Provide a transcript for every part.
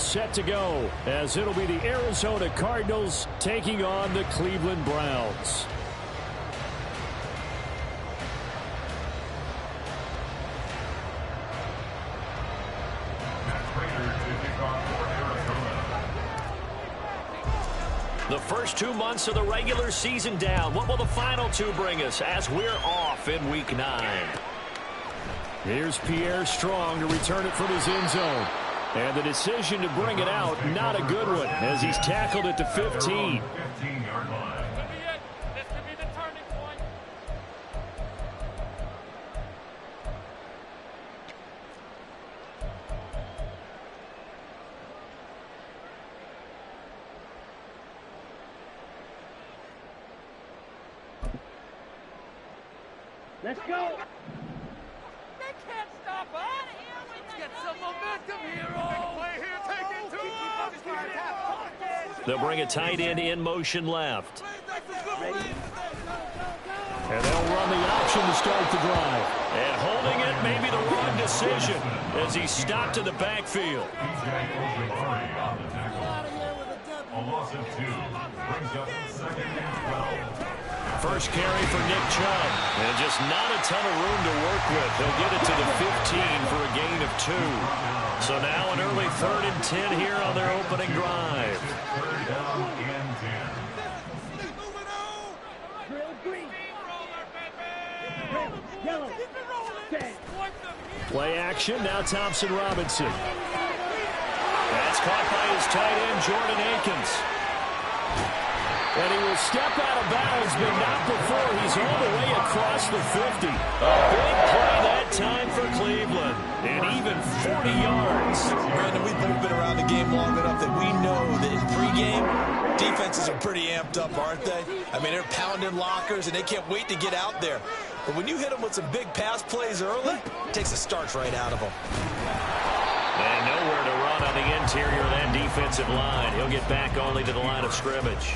set to go, as it'll be the Arizona Cardinals taking on the Cleveland Browns. The first 2 months of the regular season down. What will the final two bring us as we're off in Week 9? Here's Pierre Strong to return it from his end zone. And the decision to bring it out, not a good one, as he's tackled at the 15. Let's go. They can't stop us. Let's get some momentum here. Play here, take it to They'll bring a tight end in motion left. And they'll run the option to start the drive. And holding it may be the wrong decision as he's stopped in the backfield. A loss of 2 brings up 2nd and 12. First carry for Nick Chubb. And just not a ton of room to work with. He'll get it to the 15 for a gain of 2. So now an early 3rd and 10 here on their opening drive. 3rd down and 10. Play action. Now Thompson Robinson. That's caught by his tight end, Jordan Akins. And he will step out of bounds, but not before he's all the way across the 50. A big play that time for Cleveland. And even 40 yards. Brandon, we've both been around the game long enough that we know that in pregame, defenses are pretty amped up, aren't they? I mean, they're pounding lockers, and they can't wait to get out there. But when you hit them with some big pass plays early, it takes the starch right out of them. And nowhere to run on the interior of that defensive line. He'll get back only to the line of scrimmage.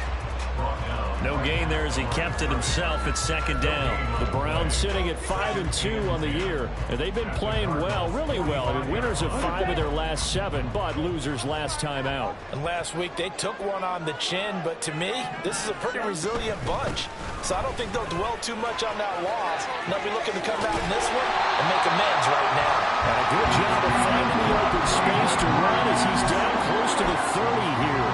No gain there as he kept it himself at 2nd down. The Browns sitting at 5-2 on the year, and they've been playing well, really well. I mean, winners of 5 of their last 7, but losers last time out. And last week they took one on the chin, but to me, this is a pretty resilient bunch. So I don't think they'll dwell too much on that loss. And they'll be looking to come out in this one and make amends right now. And a good job of finding the open space to run as he's down close to the 30 here.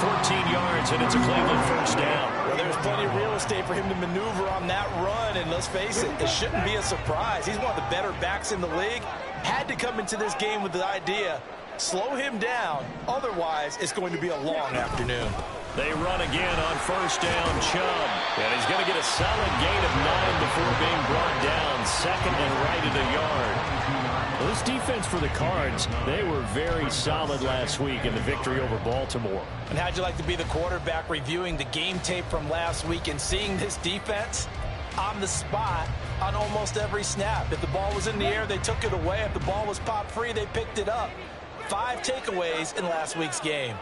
14 yards, and it's a Cleveland first down. Well, there's plenty of real estate for him to maneuver on that run, and let's face it, it shouldn't be a surprise. He's one of the better backs in the league. Had to come into this game with the idea, slow him down, otherwise it's going to be a long afternoon. They run again on first down, Chubb. And he's going to get a solid gain of 9 before being brought down, 2nd and right at a yard. Well, this defense for the Cards, they were very solid last week in the victory over Baltimore. And how'd you like to be the quarterback reviewing the game tape from last week and seeing this defense on the spot on almost every snap? If the ball was in the air, they took it away. If the ball was popped free, they picked it up. 5 takeaways in last week's game.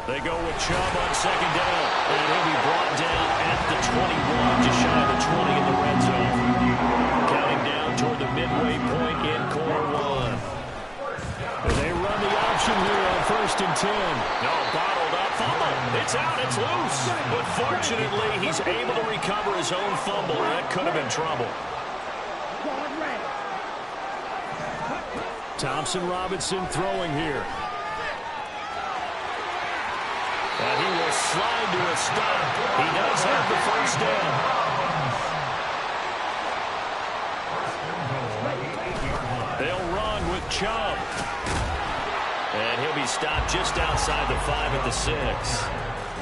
They go with Chubb on 2nd down, and he'll be brought down at the 21, just shy of the 20 in the red zone. Counting down toward the midway point in quarter 1. And they run the option here on 1st and 10. No, bottled up, fumble. It's out, it's loose. But fortunately, he's able to recover his own fumble, or that could have been trouble. Thompson Robinson throwing here. And he will slide to a stop. He does have the first down. They'll run with Chubb. And he'll be stopped just outside the 5 at the 6.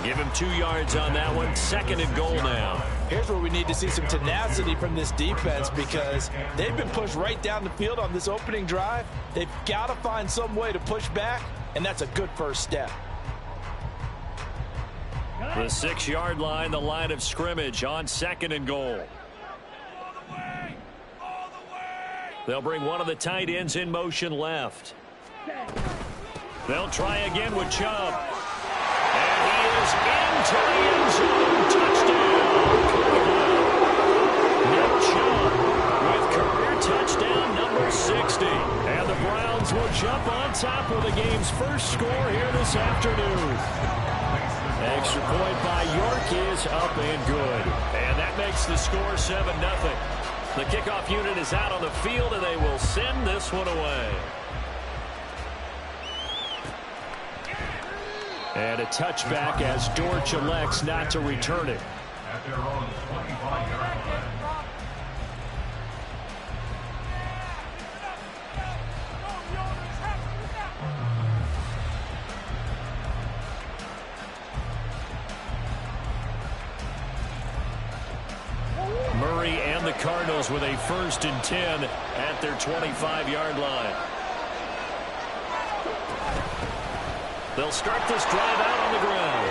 Give him 2 yards on that one. 2nd and goal now. Here's where we need to see some tenacity from this defense because they've been pushed right down the field on this opening drive. They've got to find some way to push back, and that's a good first step. The 6-yard line, the line of scrimmage on 2nd and goal. They'll bring one of the tight ends in motion left. They'll try again with Chubb. And he is into the end zone. Touchdown. Nick Chubb with career Ravens will jump on top with the game's first score here this afternoon. Extra point by York is up and good. And that makes the score 7-0. The kickoff unit is out on the field, and they will send this one away. And a touchback as Dortch elects not to return it. At their own 25-yard line. Murray and the Cardinals with a 1st and 10 at their 25-yard line. They'll start this drive out on the ground.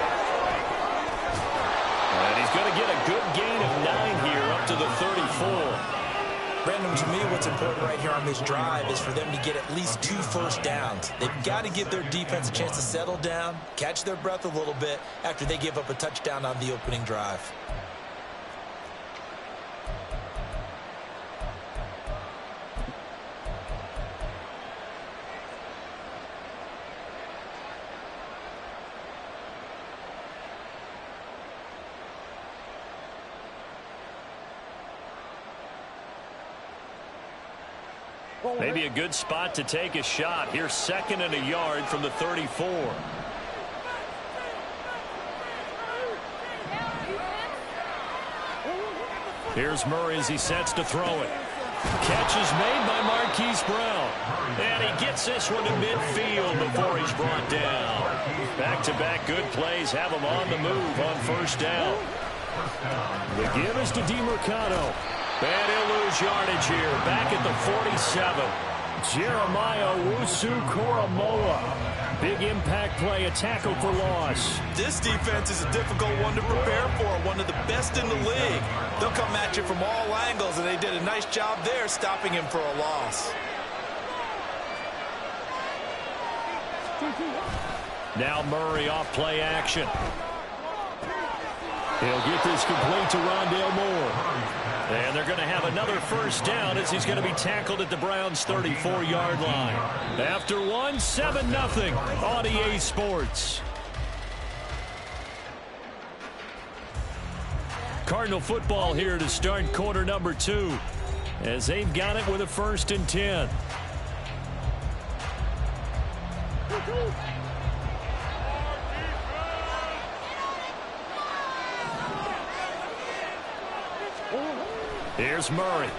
And he's going to get a good gain of 9 here up to the 34. Brandon, to me, what's important right here on this drive is for them to get at least 2 first downs. They've got to give their defense a chance to settle down, catch their breath a little bit after they give up a touchdown on the opening drive. Maybe a good spot to take a shot. Here's 2nd and a yard from the 34. Here's Murray as he sets to throw it. Catch is made by Marquise Brown. And he gets this one to midfield before he's brought down. Back-to-back good plays have him on the move on 1st down. The give is to DeMercado. And he'll lose yardage here. Back at the 47. Jeremiah Owusu-Koramoah. Big impact play, a tackle for loss. This defense is a difficult one to prepare for, one of the best in the league. They'll come at you from all angles, and they did a nice job there stopping him for a loss. Now Murray off play action. He'll get this complete to Rondale Moore. And they're going to have another 1st down as he's going to be tackled at the Browns' 34-yard line. After 1, 7-0 on EA Sports. Cardinal football here to start quarter number 2 as they've got it with a 1st and 10. Here's Murray.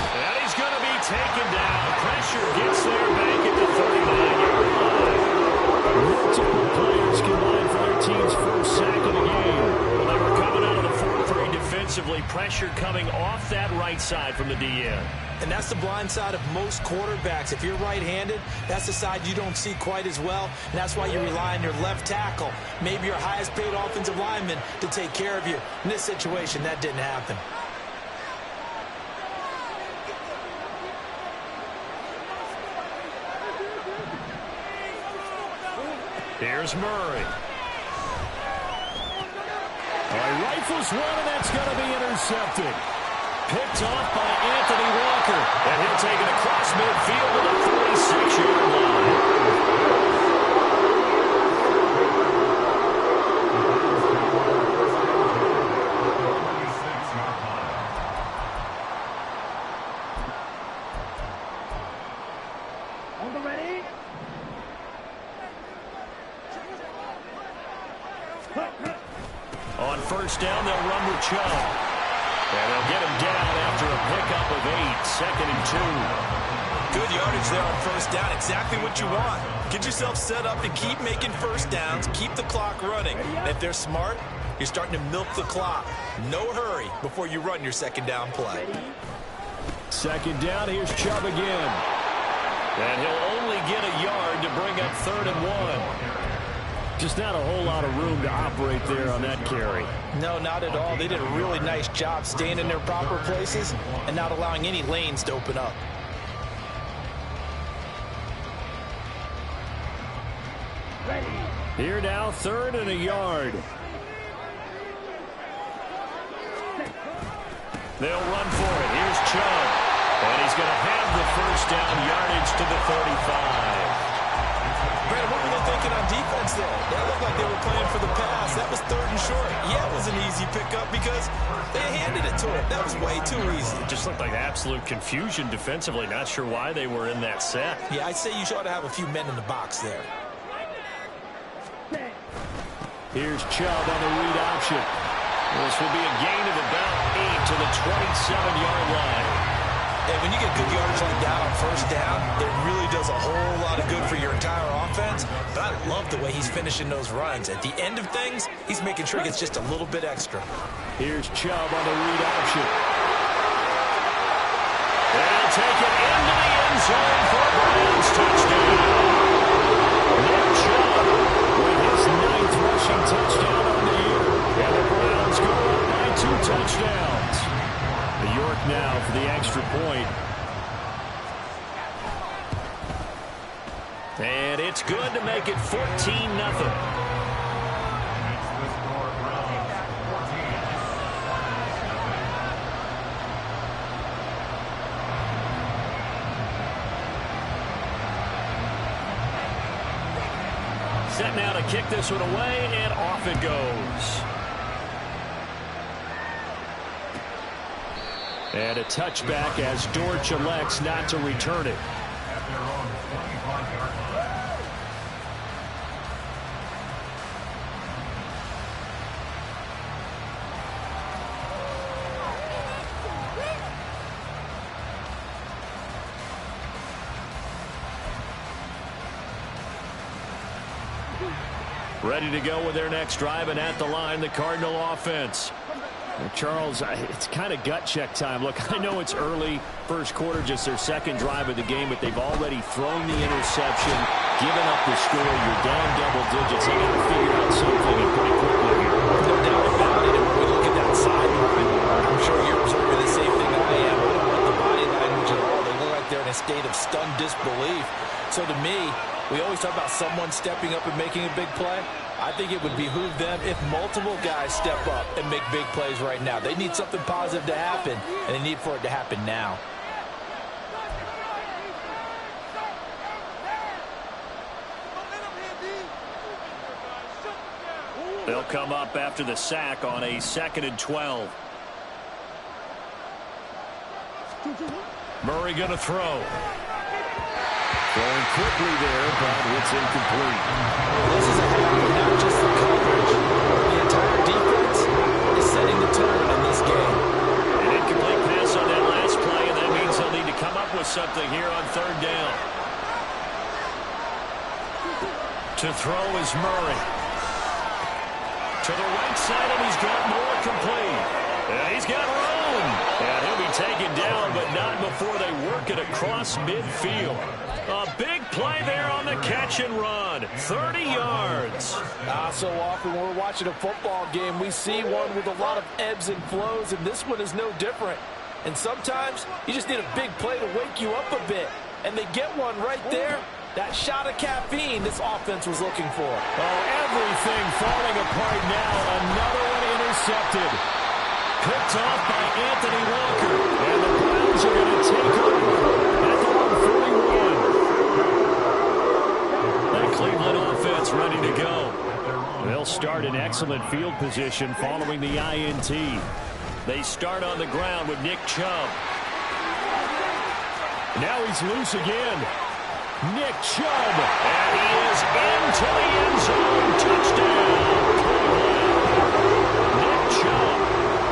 And he's going to be taken down. Pressure gets there back at the 39-yard line. Multiple players combined for their team's 1st sack of the game. Well, they were coming out of the 4-3 defensively. Pressure coming off that right side from the DN. And that's the blind side of most quarterbacks. If you're right-handed, that's the side you don't see quite as well. And that's why you rely on your left tackle, maybe your highest-paid offensive lineman, to take care of you. In this situation, that didn't happen. Here's Murray. Rifles one, and that's going to be intercepted. Picked off by Anthony Walker. And he'll take it across midfield to the 46-yard line. Ready? On 1st down, they'll run with Chubb. And they'll get him down after a pickup of 8, 2nd and 2. Good yardage there on 1st down. Exactly what you want. Get yourself set up and keep making 1st downs. Keep the clock running. And if they're smart, you're starting to milk the clock. No hurry before you run your 2nd down play. 2nd down, here's Chubb again. And he'll only get a yard to bring up 3rd and 1. Just not a whole lot of room to operate there on that carry. No, not at all. They did a really nice job staying in their proper places and not allowing any lanes to open up. Here now, 3rd and a yard. They'll run for it. Here's Chubb. And he's going to have the first down, yardage to the 35. Brandon, what were they thinking on defense there? That looked like they were playing for the pass. That was 3rd and short. Yeah, it was an easy pickup because they handed it to him. That was way too easy. It just looked like absolute confusion defensively. Not sure why they were in that set. Yeah, I'd say you ought to have a few men in the box there. Here's Chubb on the read option. This will be a gain of about 8 to the 27-yard line. And when you get good yardage like that on first down, it really does a whole lot of good for your entire offense. But I love the way he's finishing those runs. At the end of things, he's making sure he gets just a little bit extra. Here's Chubb on the read option. They'll take it into the end zone for a Browns touchdown. Nick Chubb with his 9th rushing touchdown on the year. And the Browns go up by 2 touchdowns. York now for the extra point. And it's good to make it 14-0. Set now to kick this one away, and off it goes. And a touchback as Dortch elects not to return it. Ready to go with their next drive, and at the line, the Cardinal offense. Well, Charles, it's kind of gut check time. Look, I know it's early, first quarter, just their second drive of the game, but they've already thrown the interception, given up the score. You're down double digits. They got to figure out something pretty quickly here. No doubt about it. And when we look at that sideline, I'm sure you're observing the same thing I am. I don't like the body language at all. They look like they're in a state of stunned disbelief. So to me, we always talk about someone stepping up and making a big play. I think it would behoove them if multiple guys step up and make big plays right now. They need something positive to happen, and they need for it to happen now. They'll come up after the sack on a 2nd and 12. Murray going to throw. Throwing quickly there, but it's incomplete. This is a habit of not just the coverage. The entire defense is setting the tone in this game. An incomplete pass on that last play, and that means they'll need to come up with something here on 3rd down. To throw is Murray. To the right side, and he's got more complete. And he's got room. And he'll be taken down, but not before they work it across midfield. A big play there on the catch and run. 30 yards. So often when we're watching a football game, we see one with a lot of ebbs and flows, and this one is no different. And sometimes you just need a big play to wake you up a bit. And they get one right there. That shot of caffeine this offense was looking for. Oh, everything falling apart now. Another one intercepted. Picked off by Anthony Walker. And the Browns are going to take over at the 141. That Cleveland offense ready to go. They'll start in excellent field position following the INT. They start on the ground with Nick Chubb. Now he's loose again. Nick Chubb. And he is into the end zone. Touchdown. Nick Chubb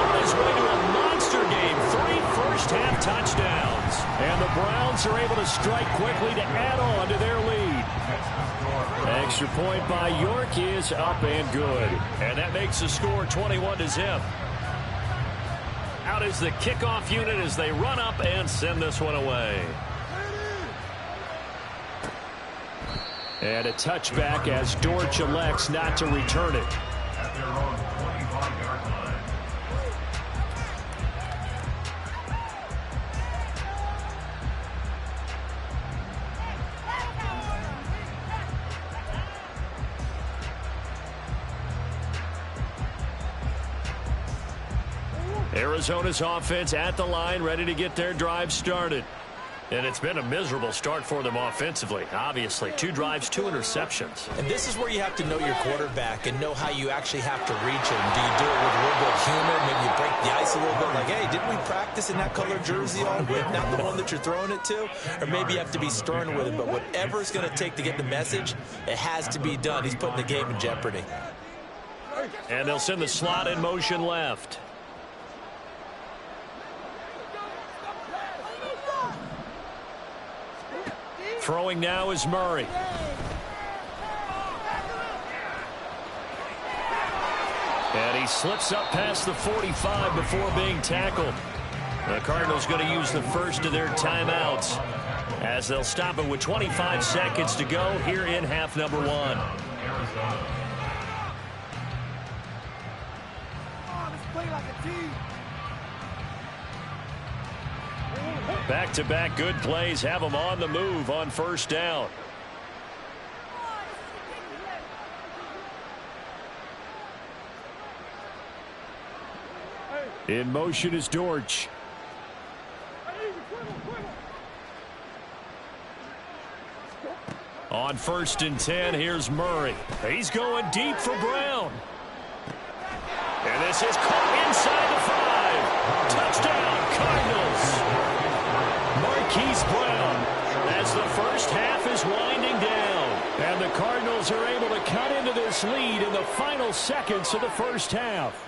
on his way to a monster game. 3 first-half touchdowns. And the Browns are able to strike quickly to add on to their lead. Extra point by York is up and good. And that makes the score 21-0. Out is the kickoff unit as they run up and send this one away. And a touchback as Dortch elects not to return it. At their own 25-yard line. Arizona's offense at the line, ready to get their drive started. And it's been a miserable start for them offensively. Obviously, 2 drives, 2 interceptions. And this is where you have to know your quarterback and know how you actually have to reach him. Do you do it with a little bit of humor? Maybe you break the ice a little bit like, hey, didn't we practice in that color jersey all week? Not the one that you're throwing it to? Or maybe you have to be stern with him. But whatever it's going to take to get the message, it has to be done. He's putting the game in jeopardy. And they'll send the slot in motion left. Throwing now is Murray. And he slips up past the 45 before being tackled. The Cardinals going to use the first of their timeouts as they'll stop it with 25 seconds to go here in half number 1. Back-to-back good plays have them on the move on first down. In motion is Dortch. On 1st and 10, here's Murray. He's going deep for Brown. And this is caught inside the 5. Touchdown, Cardinals. Marquise Brown as the first half is winding down. And the Cardinals are able to cut into this lead in the final seconds of the first half.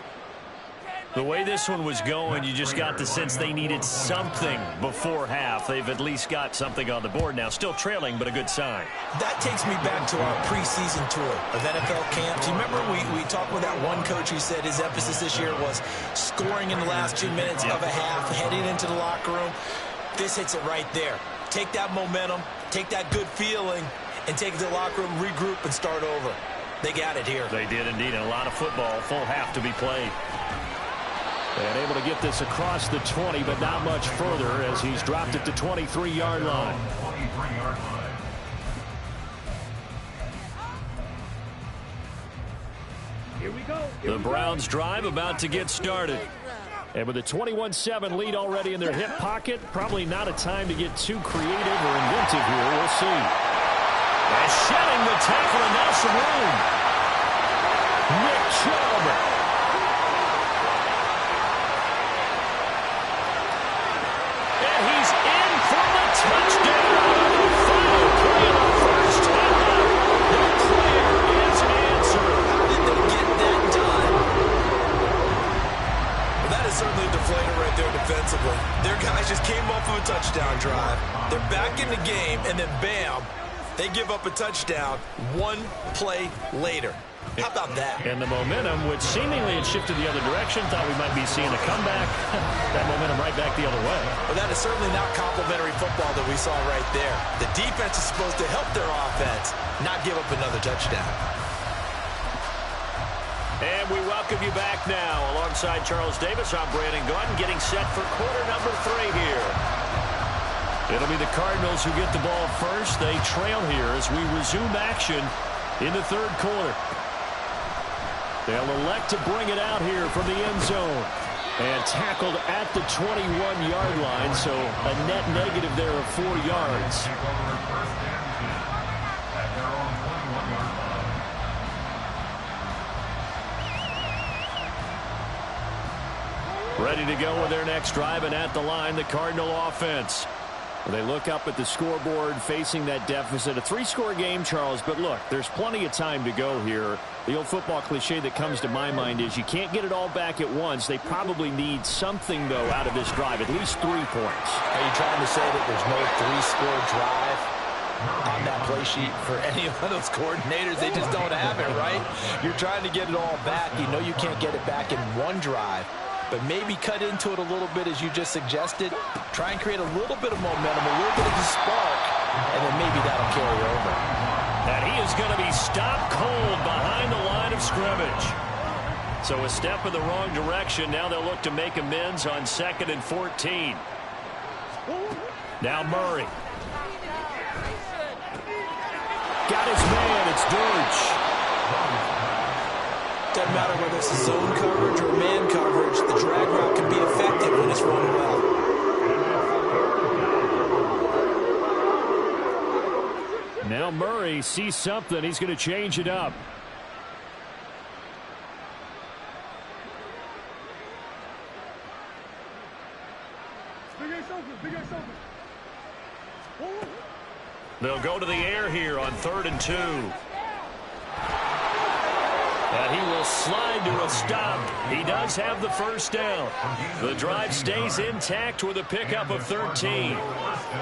The way this one was going, you just got the sense they needed something before half. They've at least got something on the board now. Still trailing, but a good sign. That takes me back to our preseason tour of NFL camps. You remember we talked with that one coach who said his emphasis this year was scoring in the last 2 minutes of a half, heading into the locker room. This hits it right there. Take that momentum, take that good feeling, and take it to the locker room, regroup, and start over. They got it here. They did indeed. And a lot of football, full half to be played. And able to get this across the 20, but not much further as he's dropped it to 23-yard line. Here we go. The Browns drive about to get started. And with a 21-7 lead already in their hip pocket, probably not a time to get too creative or inventive here. We'll see. And shedding the tackle, and now some room. Nick Chubb. And he's in for the touchdown. Final play of the first half. The prayer is answered. How did they get that done? Well, that is certainly a deflator right there defensively. Their guys just came off of a touchdown drive. They're back in the game, and then bam, they give up a touchdown 1 play later. How about that? And the momentum, which seemingly had shifted the other direction, thought we might be seeing a comeback. That momentum right back the other way. Well, that is certainly not complimentary football that we saw right there. The defense is supposed to help their offense, not give up another touchdown. And we welcome you back now. Alongside Charles Davis, I'm Brandon Gunn, getting set for quarter number 3 here. It'll be the Cardinals who get the ball first. They trail here as we resume action in the 3rd quarter. They'll elect to bring it out here from the end zone. And tackled at the 21-yard line, so a net negative there of 4 yards. Ready to go with their next drive, and at the line, the Cardinal offense. They look up at the scoreboard facing that deficit. A 3-score game, Charles, but look, there's plenty of time to go here. The old football cliche that comes to my mind is you can't get it all back at once. They probably need something, though, out of this drive, at least 3 points. Are you trying to say that there's no 3-score drive on that play sheet for any of those coordinators? They just don't have it, right? You're trying to get it all back. You know you can't get it back in 1 drive. But maybe cut into it a little bit, as you just suggested. Try and create a little bit of momentum, a little bit of a spark, and then maybe that'll carry over. And he is going to be stopped cold behind the line of scrimmage. So a step in the wrong direction. Now they'll look to make amends on 2nd and 14. Now Murray. Got his man. It's Dortch. Doesn't matter whether it's zone coverage or man coverage, the drag route can be effective when it's run well. Now Murray sees something. He's going to change it up. They'll go to the air here on 3rd and 2. And he will slide to a stop. He does have the first down. The drive stays intact with a pickup of 13.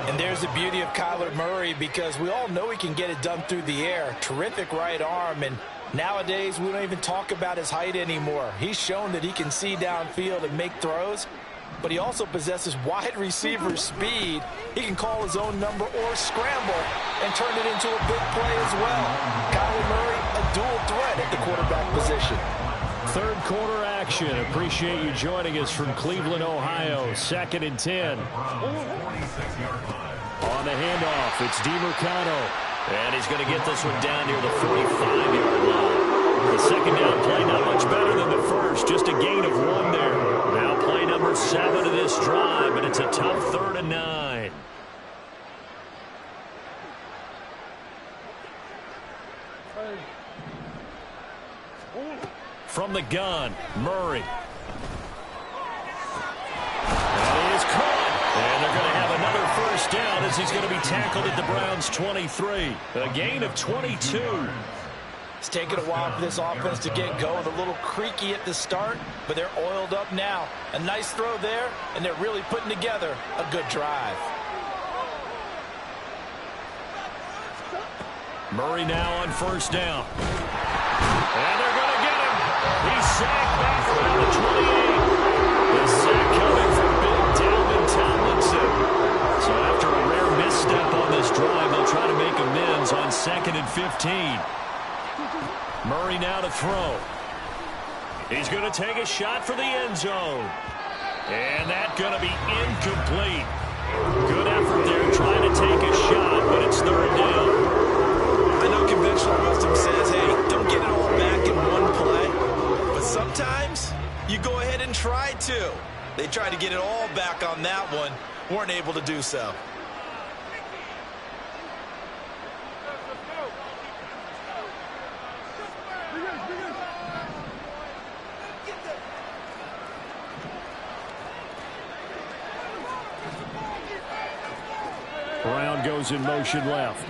And there's the beauty of Kyler Murray, because we all know he can get it done through the air. Terrific right arm, and nowadays we don't even talk about his height anymore. He's shown that he can see downfield and make throws, but he also possesses wide receiver speed. He can call his own number or scramble and turn it into a big play as well. Kyler Murray, a dual threat at the quarterback position. Third quarter action. Appreciate you joining us from Cleveland, Ohio. 2nd and 10. On the handoff, it's DiMercado. And he's going to get this one down near the 45-yard line. The second down play not much better than the first. Just a gain of 1 there. Now play number 7 of this drive, and it's a tough 3rd and 9. From the gun, Murray. That is caught. And they're going to have another first down as he's going to be tackled at the Browns' 23. A gain of 22. It's taken a while for this offense to get going. A little creaky at the start, but they're oiled up now. A nice throw there, and they're really putting together a good drive. Murray now on first down. And they're going to get him. He's sacked back around the 28. The sack coming from Big Dalvin Tomlinson. So after a rare misstep on this drive, they'll try to make amends on 2nd and 15. Murray now to throw. He's going to take a shot for the end zone. And that's going to be incomplete. Good effort there trying to take a shot, but it's 3rd down. I know conventional wisdom says, hey, don't get it all back in one play. But sometimes you go ahead and try to. They tried to get it all back on that one. Weren't able to do so. Brown goes in motion left.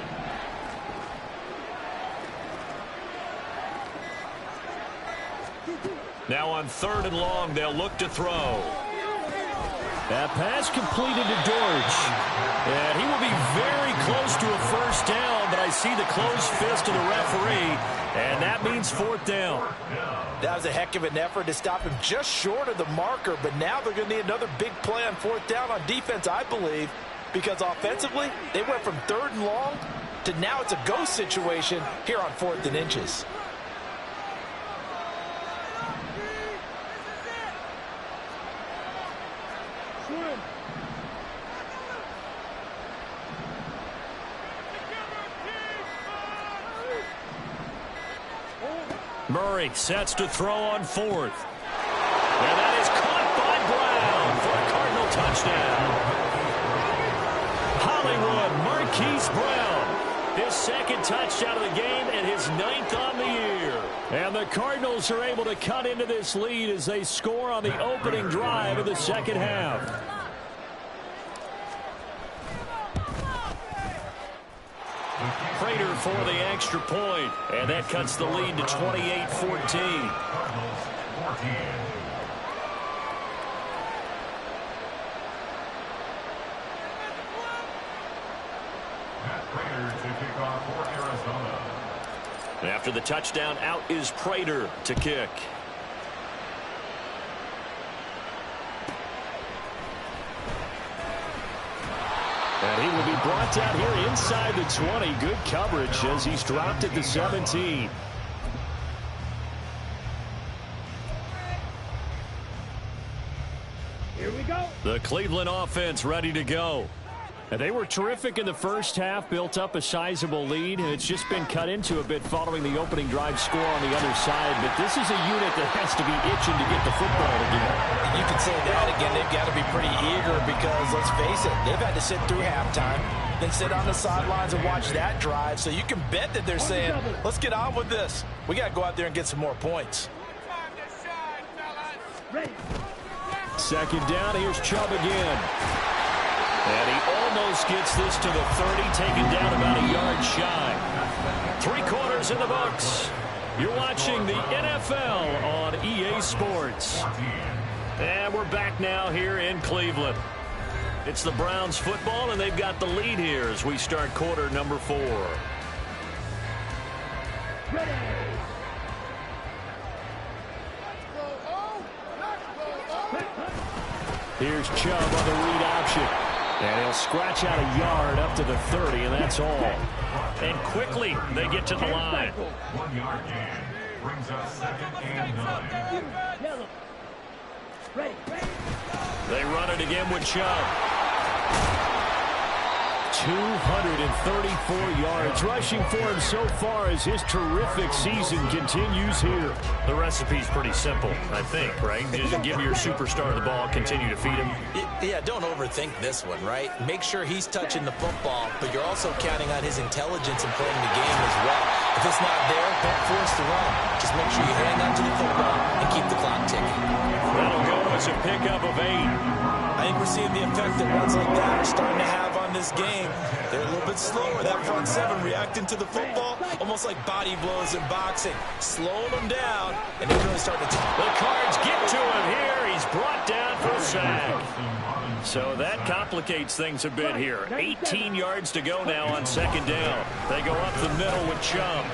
Now on 3rd and long, they'll look to throw. That pass completed to Dortch. And he will be very close to a first down, but I see the closed fist of the referee, and that means 4th down. That was a heck of an effort to stop him just short of the marker, but now they're going to need another big play on 4th down on defense, I believe, because offensively, they went from 3rd and long to now it's a go situation here on 4th and inches. Murray sets to throw on 4th. And that is caught by Brown for a Cardinal touchdown. Hollywood Marquise Brown. His 2nd touchdown of the game and his 9th on the year. And the Cardinals are able to cut into this lead as they score on the opening drive of the 2nd half. Prater for the extra point, and that cuts the lead to 28-14. After the touchdown, out is Prater to kick. And he will be brought down here inside the 20. Good coverage as he's dropped at the 17. Here we go. The Cleveland offense ready to go. And they were terrific in the first half, built up a sizable lead, and it's just been cut into a bit following the opening drive score on the other side. But this is a unit that has to be itching to get the football again. You can say that again. They've got to be pretty eager because, let's face it, they've had to sit through halftime, then sit on the sidelines and watch that drive. So you can bet that they're saying, let's get on with this. We got to go out there and get some more points. Second down, here's Chubb again. And he almost gets this to the 30, taken down about a yard shy. 3 quarters in the books. You're watching the NFL on EA Sports. And we're back now here in Cleveland. It's the Browns football, and they've got the lead here as we start quarter number 4. Ready. Here's Chubb on the read option. And he'll scratch out a yard up to the 30, and that's all. And quickly, they get to the line. 1 yard gain brings up 2nd and 9. They run it again with Chubb. 234 yards rushing for him so far as his terrific season continues here. The recipe's pretty simple, I think, right? Just give your superstar the ball, continue to feed him. Yeah, don't overthink this one, right? Make sure he's touching the football, but you're also counting on his intelligence in playing the game as well. If it's not there, don't force the run. Just make sure you hang on to the football and keep the clock ticking. That'll go as a pickup of 8. I think we're seeing the effect that runs like that are starting to have on this game. They're a little bit slower. That front 7 reacting to the football, almost like body blows in boxing. Slowing them down, and they're really starting to talk. The Cards get to him here. He's brought down for a sack. So that complicates things a bit here. 18 yards to go now on 2nd down. They go up the middle with Chubb.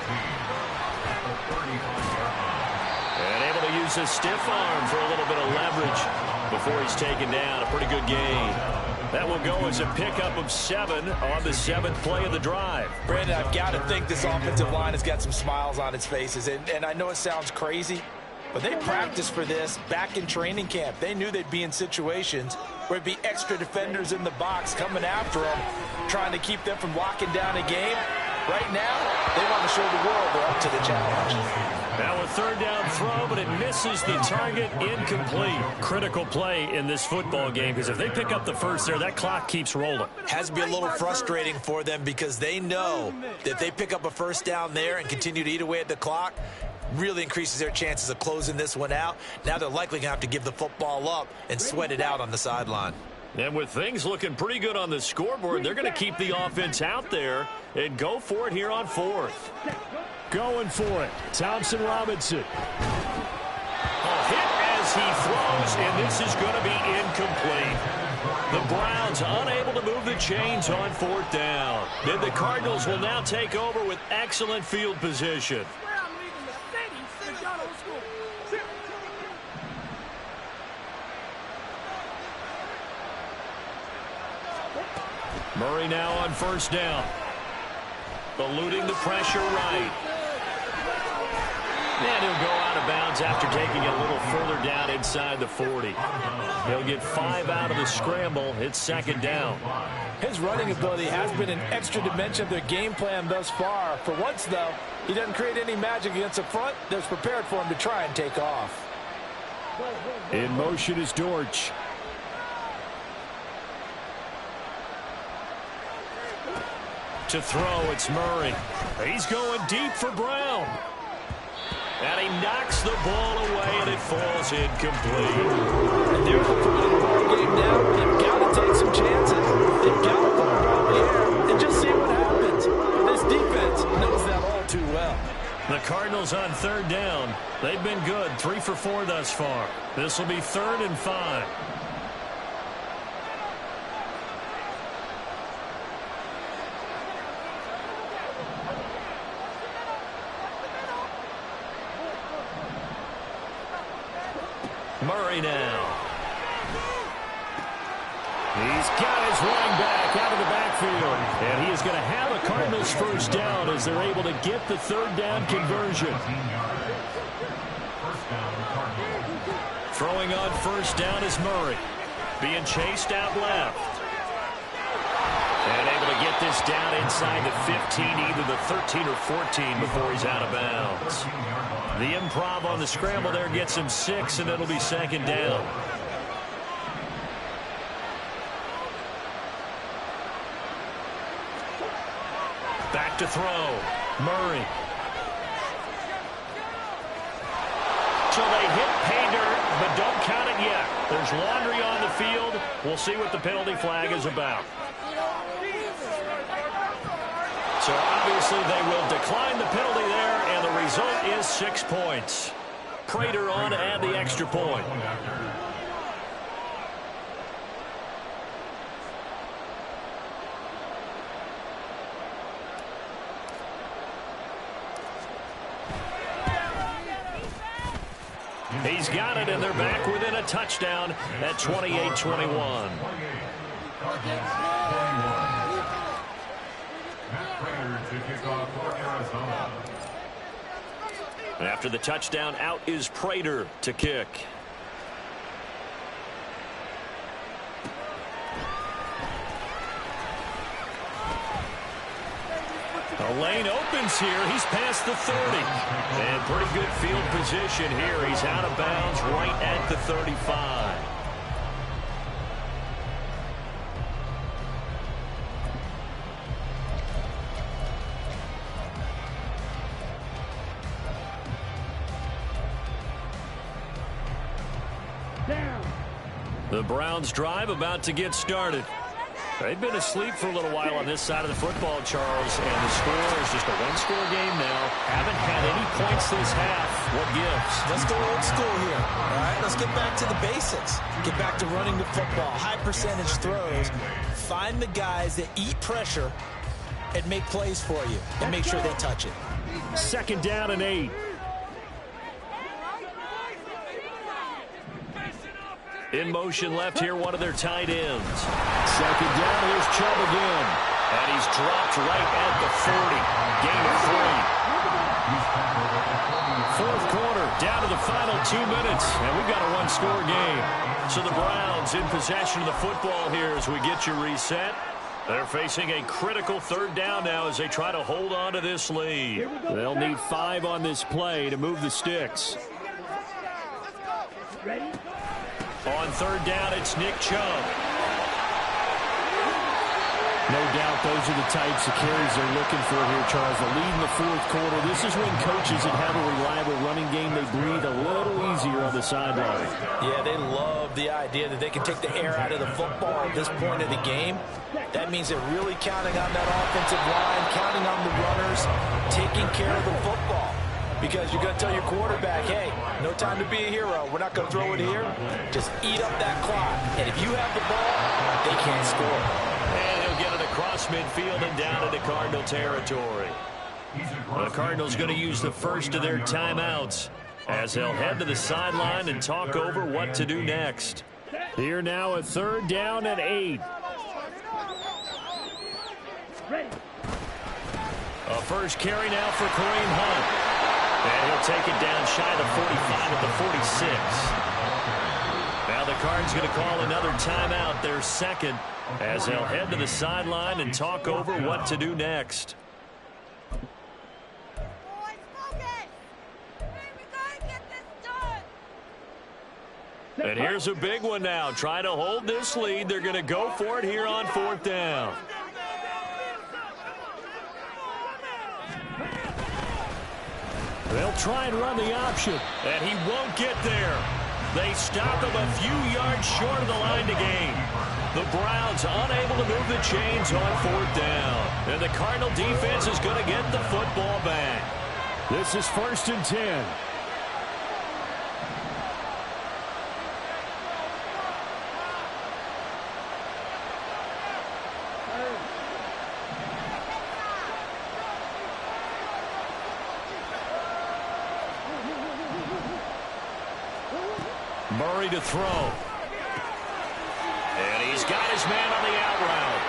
And able to use his stiff arm for a little bit of leverage before he's taken down. A pretty good gain. That will go as a pickup of 7 on the 7th play of the drive. Brandon, I've got to think this offensive line has got some smiles on its faces. And I know it sounds crazy, but they practiced for this back in training camp. They knew they'd be in situations where it'd be extra defenders in the box coming after them, trying to keep them from locking down a game. Right now, they want to show the world they're up to the challenge. Now a 3rd down throw, but it misses the target, incomplete. Critical play in this football game, because if they pick up the first there, that clock keeps rolling. Has to be a little frustrating for them because they know that if they pick up a 1st down there and continue to eat away at the clock, really increases their chances of closing this one out. Now they're likely going to have to give the football up and sweat it out on the sideline. And with things looking pretty good on the scoreboard, they're going to keep the offense out there and go for it here on 4th. Going for it. Thompson Robinson. A hit as he throws, and this is going to be incomplete. The Browns unable to move the chains on 4th down. Then the Cardinals will now take over with excellent field position. Murray now on 1st down. Eluding the pressure right. And he'll go out of bounds after taking it a little further down inside the 40. He'll get 5 out of the scramble. It's 2nd down. His running ability has been an extra dimension of their game plan thus far. For once, though, he doesn't create any magic against the front that's prepared for him to try and take off. In motion is Dortch. To throw, it's Murray. He's going deep for Brown. And he knocks the ball away, and it falls incomplete. And they're at the point of the ball game now. They've got to take some chances. They've got to put it around the air and just see what happens. This defense knows that all too well. The Cardinals on 3rd down. They've been good, 3 for 4 thus far. This will be 3rd and 5. Murray now. He's got his running back out of the backfield. And he is going to have a Cardinals 1st down as they're able to get the 3rd down conversion. Throwing on 1st down is Murray. Being chased out left. And able to get this down inside the 15, either the 13 or 14 before he's out of bounds. The improv on the scramble there gets him 6, and it'll be second down. Back to throw. Murray. So they hit pay dirt, but don't count it yet. There's laundry on the field. We'll see what the penalty flag is about. So obviously they will decline the penalty there, and the result is 6 points. Prater on to add the extra point. He's got it, and they're back within a touchdown at 28-21. After the touchdown, out is Prater to kick. The lane opens here. He's past the 30. And pretty good field position here. He's out of bounds right at the 35. The Browns drive about to get started. They've been asleep for a little while on this side of the football, Charles, and the score is just a one-score game now. Haven't had any points this half. What gives? Let's go old school here. All right, let's get back to the basics. Get back to running the football, high percentage throws. Find the guys that eat pressure and make plays for you, and make sure they touch it. Second down and 8. In motion left here, one of their tight ends. Second down, here's Chubb again. And he's dropped right at the 40. Gain of 3. Fourth quarter, down to the final 2 minutes. And we've got a one-score game. So the Browns in possession of the football here as we get you reset. They're facing a critical third down now as they try to hold on to this lead. They'll need 5 on this play to move the sticks. Ready? On third down, it's Nick Chubb. No doubt those are the types of carries they're looking for here, Charles. The lead in the fourth quarter. This is when coaches that have a reliable running game, they breathe a little easier on the sideline. Yeah, they love the idea that they can take the air out of the football at this point of the game. That means they're really counting on that offensive line, counting on the runners, taking care of the football. Because you're going to tell your quarterback, hey, no time to be a hero. We're not going to throw it here. Just eat up that clock. And if you have the ball, they can't score. And he'll get it across midfield and down into Cardinal territory. The Cardinals going to use the first of their timeouts as they'll head to the sideline and talk over what to do next. Here now a third down and 8. A first carry now for Kareem Hunt. And he'll take it down shy of the 45 at the 46. Now the Cards going to call another timeout, their second, as they'll head to the sideline and talk over what to do next. And here's a big one now. Trying to hold this lead. They're going to go for it here on fourth down. They'll try and run the option. And he won't get there. They stop him a few yards short of the line to gain. The Browns unable to move the chains on fourth down. And the Cardinal defense is going to get the football back. This is 1st and 10. Murray to throw. And he's got his man on the out route.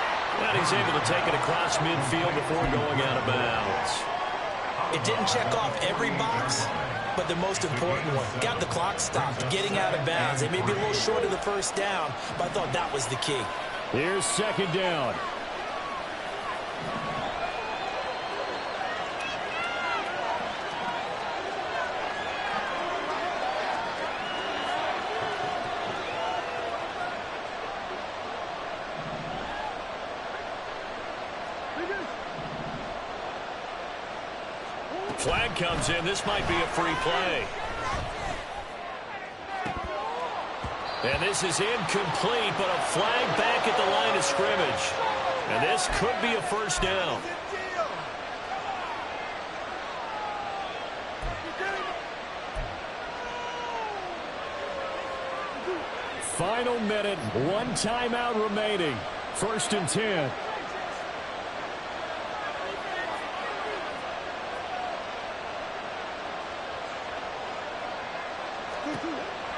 And he's able to take it across midfield before going out of bounds. It didn't check off every box, but the most important one. Got the clock stopped, getting out of bounds. They may be a little short of the first down, but I thought that was the key. Here's second down. Flag comes in. This might be a free play. And this is incomplete, but a flag back at the line of scrimmage. And this could be a first down. Final minute, one timeout remaining. 1st and 10.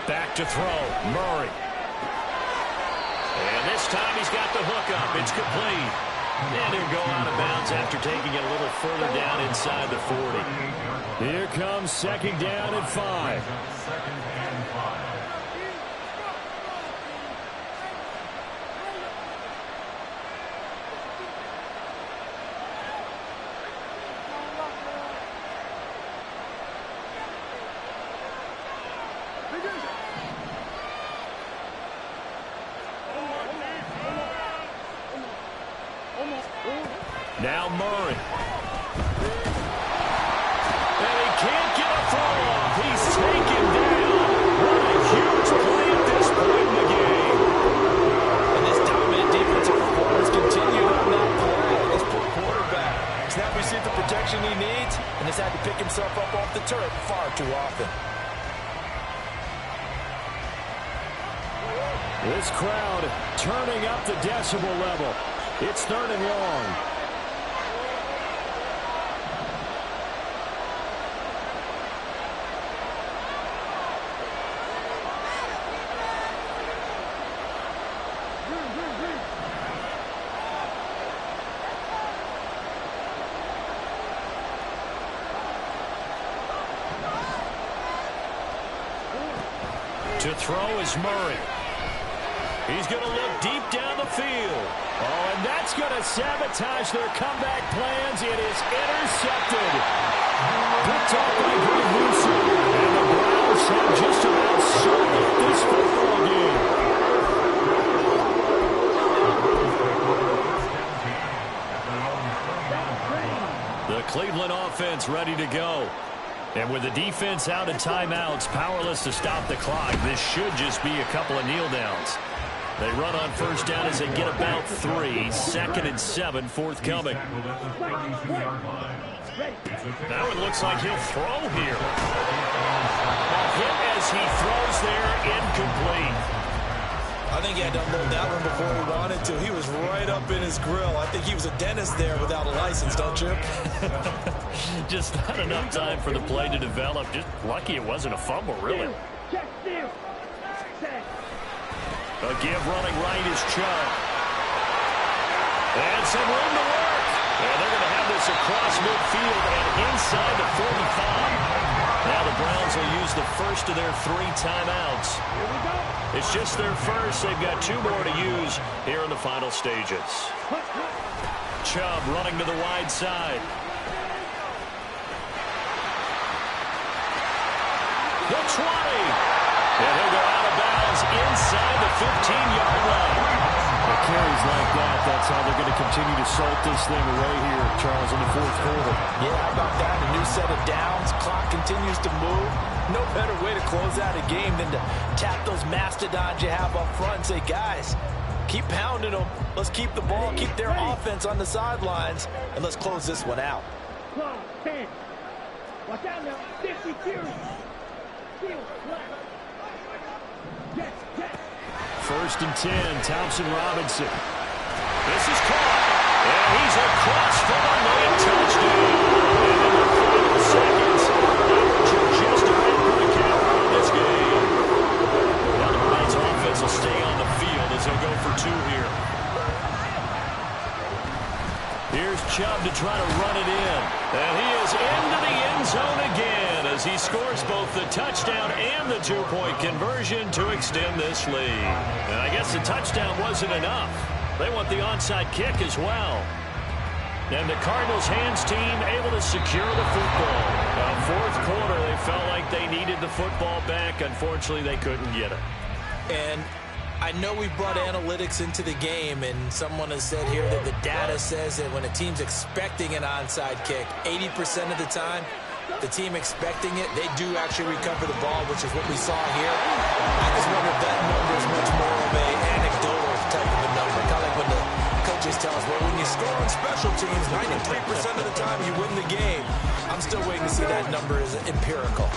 Back to throw, Murray. And this time he's got the hook up. It's complete. And he'll go out of bounds after taking it a little further down inside the 40. Here comes 2nd down and 5. 2nd and 5. Now Murray. And he can't get a throw off. He's taken down. What a huge play at this point in the game. And this dominant defensive performance continued on that play. This poor quarterback has not received the protection he needs and has had to pick himself up off the turf far too often. This crowd turning up the decibel level. It's 3rd and long. To throw is Murray. He's going to look deep down the field. Oh, and that's going to sabotage their comeback plans. It is intercepted. Picked off by Greg Newsom. And the Browns have just about sewn up this football game. The Cleveland offense ready to go. And with the defense out of timeouts, powerless to stop the clock, this should just be a couple of kneel downs. They run on 1st down as they get about 3. 2nd and 7 forthcoming. Now it looks like he'll throw here. A hit as he throws there, incomplete. I think he had to unload that one before he wanted to. He was right up in his grill. I think he was a dentist there without a license, don't you? Just not enough time for the play to develop. Just lucky it wasn't a fumble, really. A give running right is Chubb. And some room to work. And they're going to have this across midfield and inside the 45. Now the Browns will use the first of their 3 timeouts. It's just their first. They've got 2 more to use here in the final stages. Chubb running to the wide side. The 20. And he'll go out of bounds inside the 15-yard line. The carries like that, that's how they're going to continue to salt this thing away here, Charles, in the 4th quarter. Yeah, how about that? A new set of downs. Clock continues to move. No better way to close out a game than to tap those mastodons you have up front and say, guys, keep pounding them. Let's keep the ball, keep their offense on the sidelines, and let's close this one out. 10. Watch out now. 50 series. 1st and 10, Thompson Robinson. This is caught. And he's across for the late touchdown. And in the final seconds, averaging just about for the count in this game. Now the Browns offense will stay on the field as they'll go for 2 here. Here's Chubb to try to run it in. And he is into the end zone again as he scores both the touchdown and the 2-point conversion to extend this lead. And I guess the touchdown wasn't enough. They want the onside kick as well. And the Cardinals' hands team able to secure the football. Fourth quarter, they felt like they needed the football back. Unfortunately, they couldn't get it. And I know we brought analytics into the game, and someone has said here that the data says that when a team's expecting an onside kick, 80% of the time, the team expecting it, they do actually recover the ball, which is what we saw here. I just wonder if that number is much more of an anecdotal type of a number. Kind of like when the coaches tell us, well, when you score on special teams, 93% of the time you win the game. I'm still waiting to see that number is empirical.